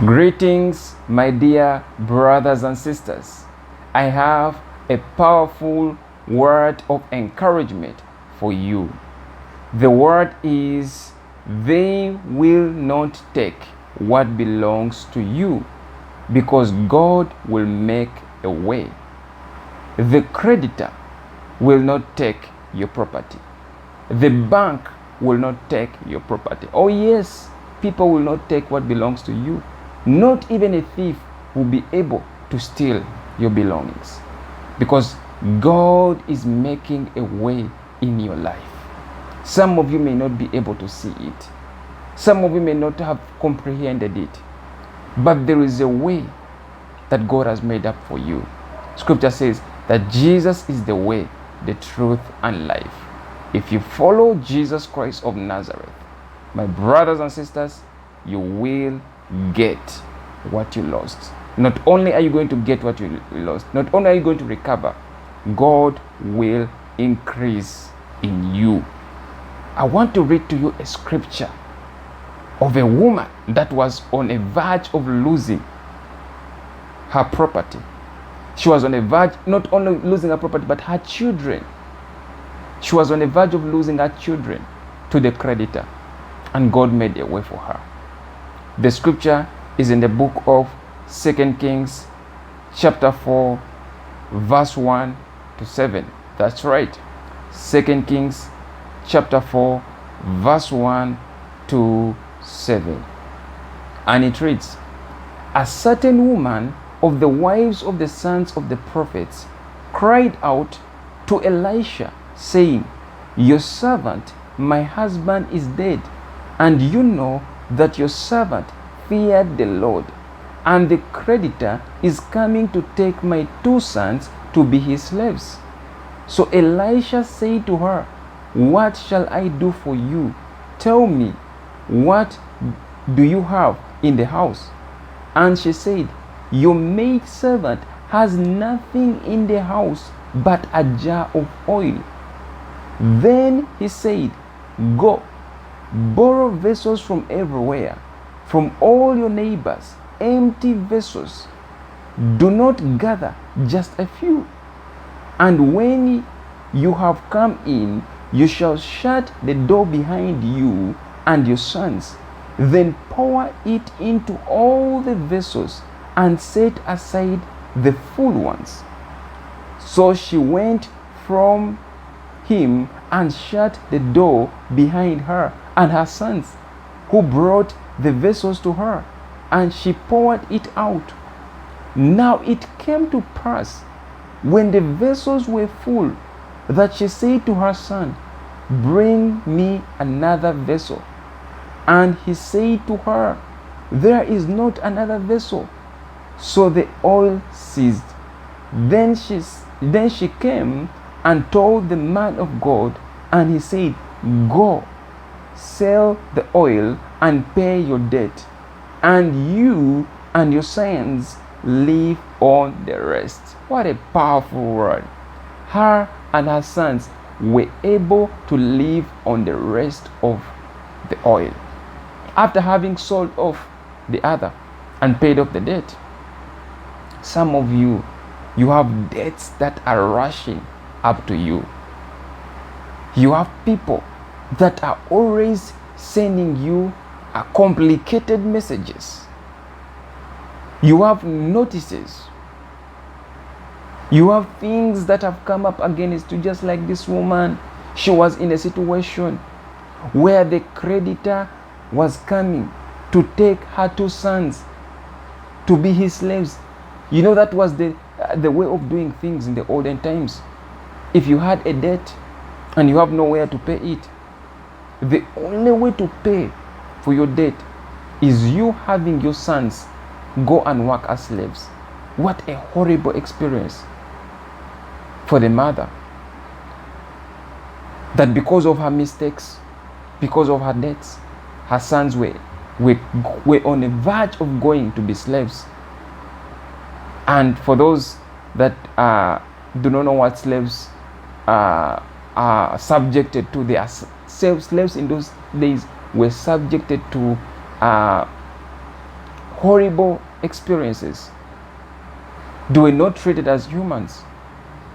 Greetings, my dear brothers and sisters. I have a powerful word of encouragement for you. The word is, they will not take what belongs to you because God will make a way. The creditor will not take your property. The bank will not take your property. Oh yes, people will not take what belongs to you. Not even a thief will be able to steal your belongings, because God is making a way in your life. Some of you may not be able to see it. Some of you may not have comprehended it. But there is a way that God has made up for you. Scripture says that Jesus is the way, the truth, and life. If you follow Jesus Christ of Nazareth, my brothers and sisters, you will get what you lost. Not only are you going to get what you lost, not only are you going to recover, God will increase in you. I want to read to you a scripture of a woman that was on a verge of losing her property. She was on a verge, not only losing her property, but her children. She was on the verge of losing her children to the creditor, and God made a way for her. The scripture is in the book of 2 Kings chapter 4 verse 1 to 7. That's right. 2 Kings chapter 4 verse 1 to 7. And it reads, a certain woman of the wives of the sons of the prophets cried out to Elisha, saying, your servant, my husband, is dead, and you know that your servant feared the Lord, and the creditor is coming to take my 2 sons to be his slaves. So Elisha said to her, what shall I do for you? Tell me, what do you have in the house? And she said, your maidservant has nothing in the house but a jar of oil. Then he said, go, borrow vessels from everywhere, from all your neighbors, empty vessels. Do not gather just a few. And when you have come in, you shall shut the door behind you and your sons. Then pour it into all the vessels and set aside the full ones. So she went from him and shut the door behind her and her sons, who brought the vessels to her, and she poured it out. Now it came to pass, when the vessels were full, that she said to her son, bring me another vessel. And he said to her, there is not another vessel. So the oil ceased. Then she came and told the man of God, and he said, go, sell the oil and pay your debt, and you and your sons live on the rest. What a powerful word. Her and her sons were able to live on the rest of the oil after having sold off the other and paid off the debt. Some of you have debts that are rushing up to you. You have people that are always sending you complicated messages. You have notices. You have things that have come up against you, just like this woman. She was in a situation where the creditor was coming to take her 2 sons to be his slaves. You know, that was the way of doing things in the olden times. If you had a debt and you have nowhere to pay it, the only way to pay for your debt is you having your sons go and work as slaves. What a horrible experience for the mother. That because of her mistakes, because of her debts, her sons were on the verge of going to be slaves. And for those that do not know what slaves are subjected to, they are slaves in those days were subjected to horrible experiences. They were not treated as humans.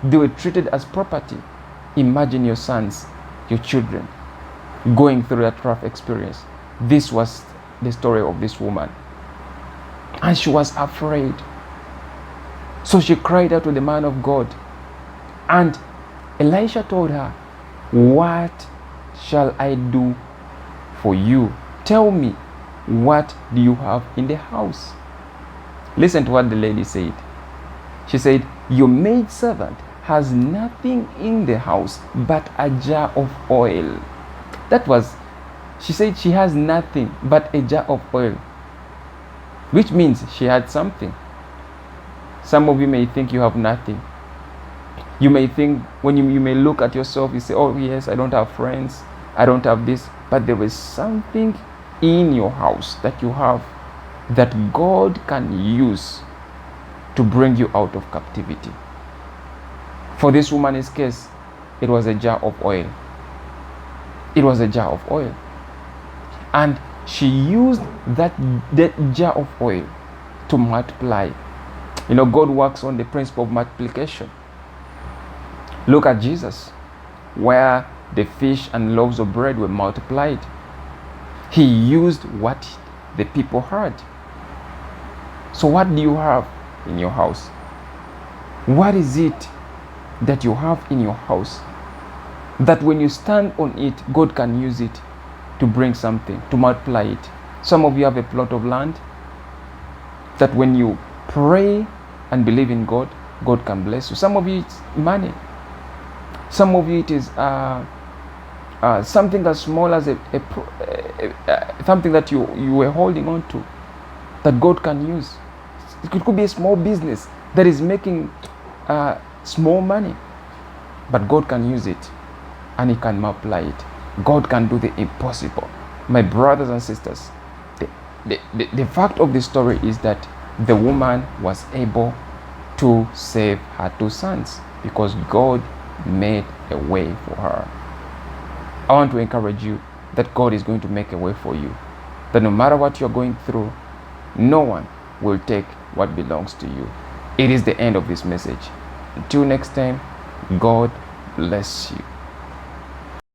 They were treated as property. Imagine your sons, your children, going through that rough experience. This was the story of this woman. And she was afraid. So she cried out to the man of God. And Elisha told her, what shall I do for you? Tell me, what do you have in the house? Listen to what the lady said. She said, your maidservant has nothing in the house but a jar of oil. She said she has nothing but a jar of oil, which means she had something. Some of you may think you have nothing. You may think, when you may look at yourself, you say, oh yes, I don't have friends, I don't have this, but there is something in your house that you have that God can use to bring you out of captivity. For this woman's case, it was a jar of oil. It was a jar of oil. And she used that jar of oil to multiply. You know, God works on the principle of multiplication. Look at Jesus, where the fish and loaves of bread were multiplied. He used what the people had. So what do you have in your house? What is it that you have in your house that when you stand on it, God can use it to bring something, to multiply it? Some of you have a plot of land that when you pray and believe in God, God can bless you. Some of you, it's money. Some of you, it is something as small as something that you were holding on to that God can use. It could be a small business that is making small money, but God can use it and He can multiply it. God can do the impossible. My brothers and sisters, the fact of the story is that the woman was able to save her 2 sons because God made a way for her. I want to encourage you that God is going to make a way for you. That no matter what you're going through, no one will take what belongs to you. It is the end of this message. Until next time, God bless you.